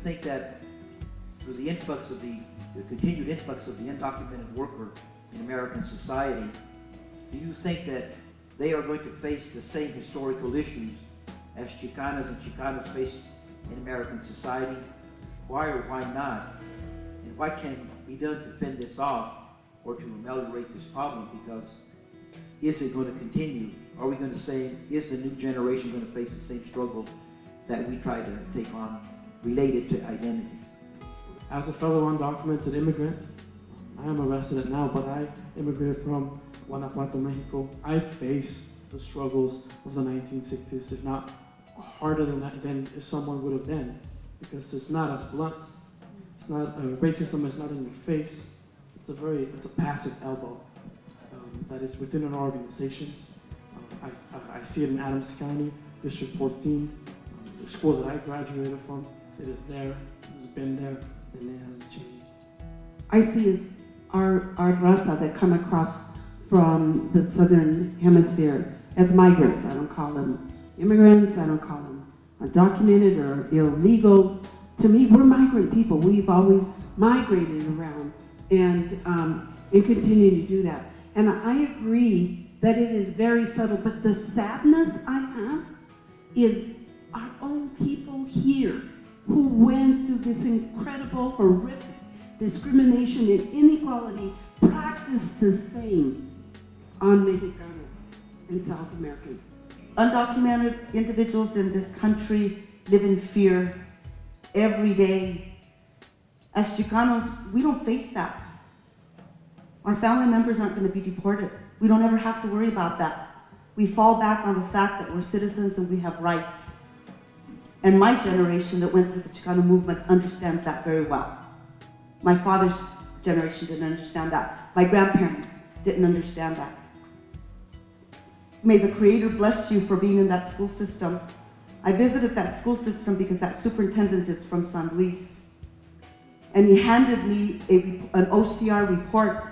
think that through the influx of the continued influx of the undocumented worker in American society, do you think that they are going to face the same historical issues as Chicanas and Chicanos face in American society? Why or why not? And what can be done to fend this off or to ameliorate this problem? Because is it going to continue? Are we going to say, is the new generation going to face the same struggle that we try to take on related to identity? As a fellow undocumented immigrant, I am a resident now, but I immigrated from Guanajuato, Mexico. I faced the struggles of the 1960s, if not harder than if someone would have been, because it's not as blunt. It's not, racism is not in your face. It's a passive elbow that is within our organizations. I see it in Adams County, District 14, the school that I graduated from. It is there, it has been there, and it hasn't changed. I see is our raza that come across from the southern hemisphere as migrants. I don't call them immigrants, I don't call them undocumented or illegals. To me, we're migrant people. We've always migrated around and continue to do that. And I agree that it is very subtle, but the sadness I have is our own people here who went through this incredible, horrific discrimination and inequality practice the same on Mexicano and South Americans. Undocumented individuals in this country live in fear every day. As Chicanos, we don't face that. Our family members aren't going to be deported. We don't ever have to worry about that. We fall back on the fact that we're citizens and we have rights. And my generation that went through the Chicano movement understands that very well. My father's generation didn't understand that. My grandparents didn't understand that. May the Creator bless you for being in that school system. I visited that school system because that superintendent is from San Luis. And he handed me an OCR report.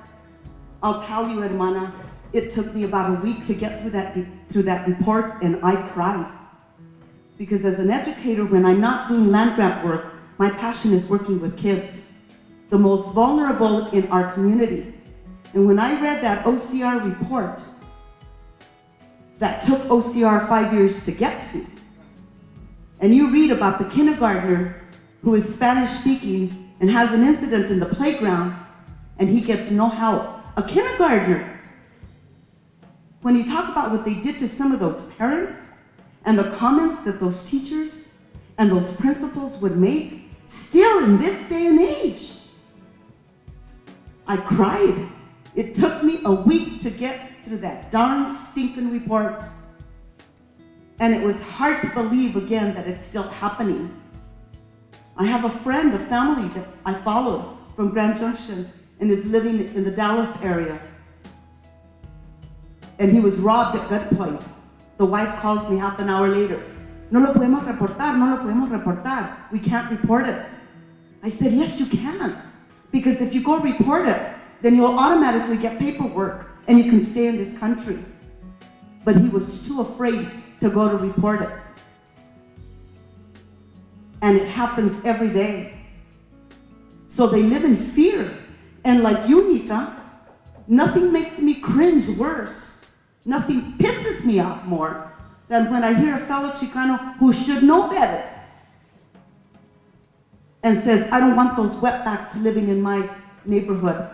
I'll tell you, hermana, it took me about a week to get through that report, and I cried. Because as an educator, when I'm not doing land grant work, my passion is working with kids, the most vulnerable in our community. And when I read that OCR report, that took OCR 5 years to get to, and you read about the kindergartner who is Spanish speaking and has an incident in the playground, and he gets no help. A kindergartner. When you talk about what they did to some of those parents and the comments that those teachers and those principals would make, still in this day and age, I cried. It took me a week to get through that darn stinking report. And it was hard to believe again that it's still happening. I have a friend, a family that I followed from Grand Junction and is living in the Dallas area. And he was robbed at gunpoint. The wife calls me half an hour later. No lo podemos reportar, no lo podemos reportar. We can't report it. I said, yes, you can. Because if you go report it, then you'll automatically get paperwork and you can stay in this country. But he was too afraid to go to report it. And it happens every day. So they live in fear. And like you, Nita, nothing makes me cringe worse. Nothing pisses me off more than when I hear a fellow Chicano who should know better and says, I don't want those wetbacks living in my neighborhood.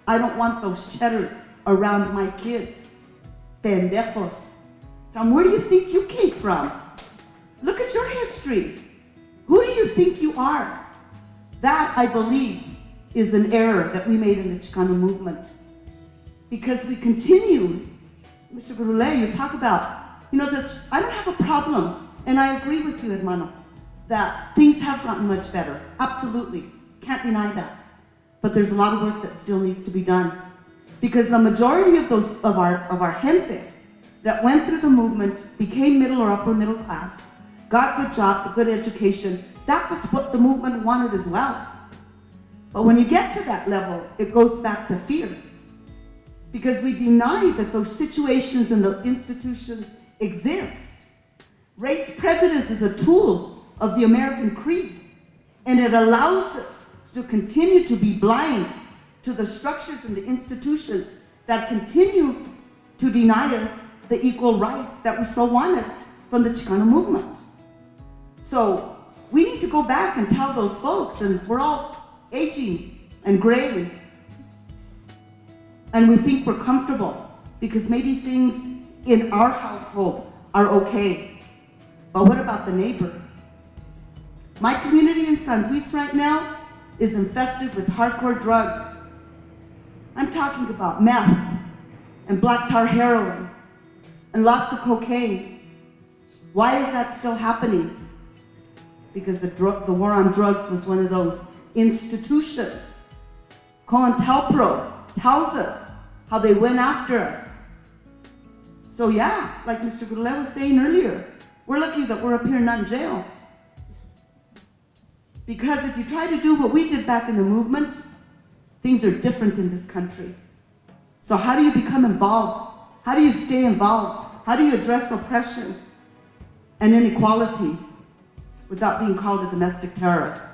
I don't want those cheddars around my kids. Pendejos. From where do you think you came from? Look at your history. Who do you think you are? That, I believe, is an error that we made in the Chicano movement. Because we continue, Mr. Gurule, you talk about, that I don't have a problem, and I agree with you, hermano, that things have gotten much better. Absolutely, can't deny that. But there's a lot of work that still needs to be done. Because the majority of our gente that went through the movement, became middle or upper middle class, got good jobs, a good education, that was what the movement wanted as well. But when you get to that level, it goes back to fear. Because we deny that those situations and the institutions exist. Race prejudice is a tool of the American creed. And it allows us to continue to be blind to the structures and the institutions that continue to deny us the equal rights that we so wanted from the Chicano movement. So we need to go back and tell those folks, and we're all aging and gray, and we think we're comfortable because maybe things in our household are okay. But what about the neighbor? My community in San Luis right now is infested with hardcore drugs. I'm talking about meth and black tar heroin and lots of cocaine. Why is that still happening? Because the war on drugs was one of those institutions. COINTELPRO tells us how they went after us. So yeah, like Mr. Goulet was saying earlier, we're lucky that we're up here not in jail. Because if you try to do what we did back in the movement, things are different in this country. So how do you become involved? How do you stay involved? How do you address oppression and inequality without being called a domestic terrorist?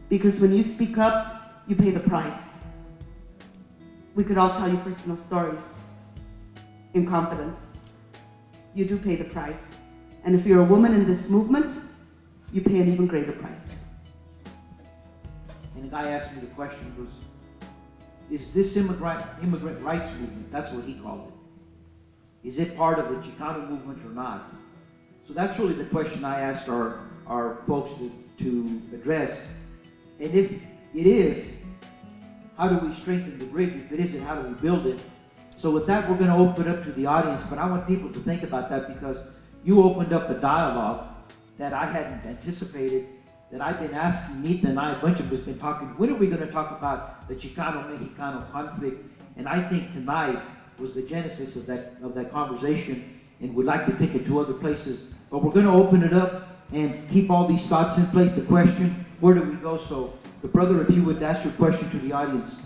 Because when you speak up, you pay the price. We could all tell you personal stories in confidence. You do pay the price. And if you're a woman in this movement, you pay an even greater price. And the guy asked me the question was, is this immigrant rights movement, that's what he called it, is it part of the Chicano movement or not? So that's really the question I asked our folks to address. And if it is, how do we strengthen the bridge? If it isn't, how do we build it? So with that, we're going to open it up to the audience, but I want people to think about that because you opened up a dialogue that I hadn't anticipated, that I've been asking Nita and I, a bunch of us been talking, when are we going to talk about the Chicano-Mexicano conflict? And I think tonight was the genesis of that conversation, and would like to take it to other places. But we're going to open it up and keep all these thoughts in place. The question, where do we go? So the brother, if you would ask your question to the audience.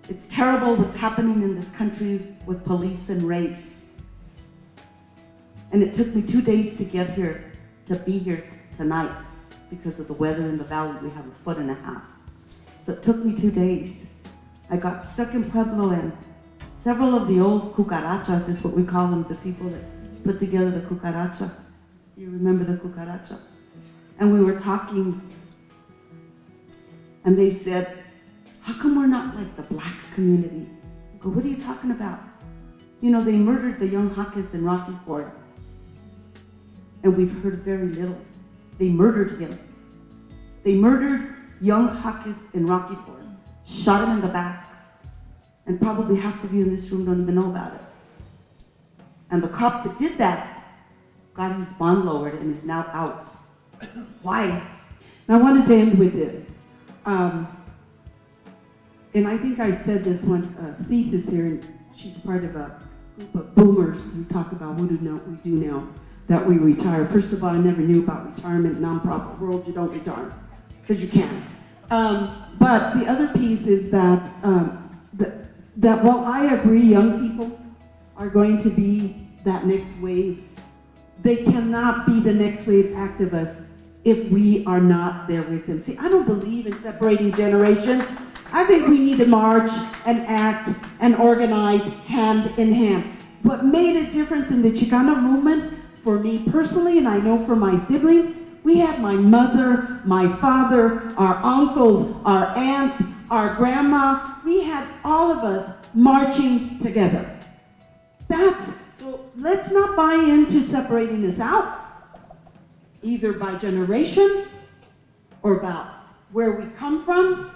It's terrible what's happening in this country with police and race. And it took me 2 days to get here, to be here tonight. Because of the weather in the valley, we have 1.5 feet. So it took me 2 days. I got stuck in Pueblo, and several of the old cucarachas is what we call them, the people that put together the cucaracha. You remember the cucaracha? And we were talking, and they said, how come we're not like the black community? I go, what are you talking about? You know, they murdered the young Jaques in Rocky Ford, and we've heard very little. They murdered him. They murdered young Jaques in Rocky Ford, shot him in the back, and probably half of you in this room don't even know about it. And the cop that did that got his bond lowered and is now out. Why? I wanted to end with this. And I think I said this once, Cease is here, and she's part of a group of boomers who talk about what we do now that we retire. First of all, I never knew about retirement. Nonprofit world, you don't retire, because you can. But the other piece is that, that while I agree young people are going to be that next wave, they cannot be the next wave activists if we are not there with them. See, I don't believe in separating generations. I think we need to march and act and organize hand in hand. What made a difference in the Chicano movement, for me personally, and I know for my siblings, we had my mother, my father, our uncles, our aunts, our grandma. We had all of us marching together. So let's not buy into separating this out, either by generation or about where we come from,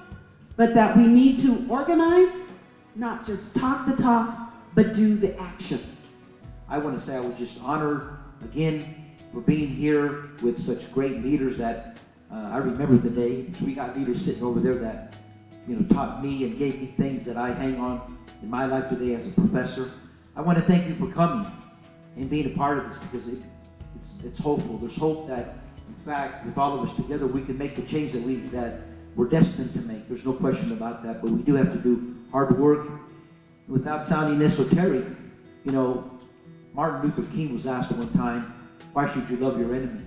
but that we need to organize, not just talk the talk, but do the action. I want to say I was just honored again for being here with such great leaders that I remember the day we got leaders sitting over there that taught me and gave me things that I hang on in my life today as a professor. I want to thank you for coming and being a part of this, because it's hopeful. There's hope that, in fact, with all of us together, we can make the change that we're destined to make. There's no question about that, but we do have to do hard work. Without sounding esoteric, Martin Luther King was asked one time, why should you love your enemy?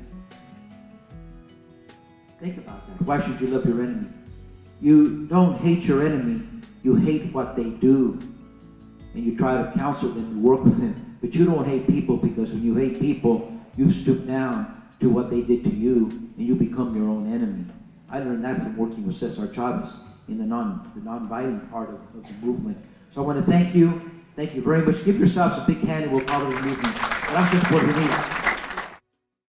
Think about that. Why should you love your enemy? You don't hate your enemy. You hate what they do. And you try to counsel them and work with them. But you don't hate people, because when you hate people, you stoop down to what they did to you, and you become your own enemy. I learned that from working with Cesar Chavez in the non-violent part of the movement. So I want to thank you. Thank you very much. Give yourselves a big hand and we'll call it a movement. Gracias por venir.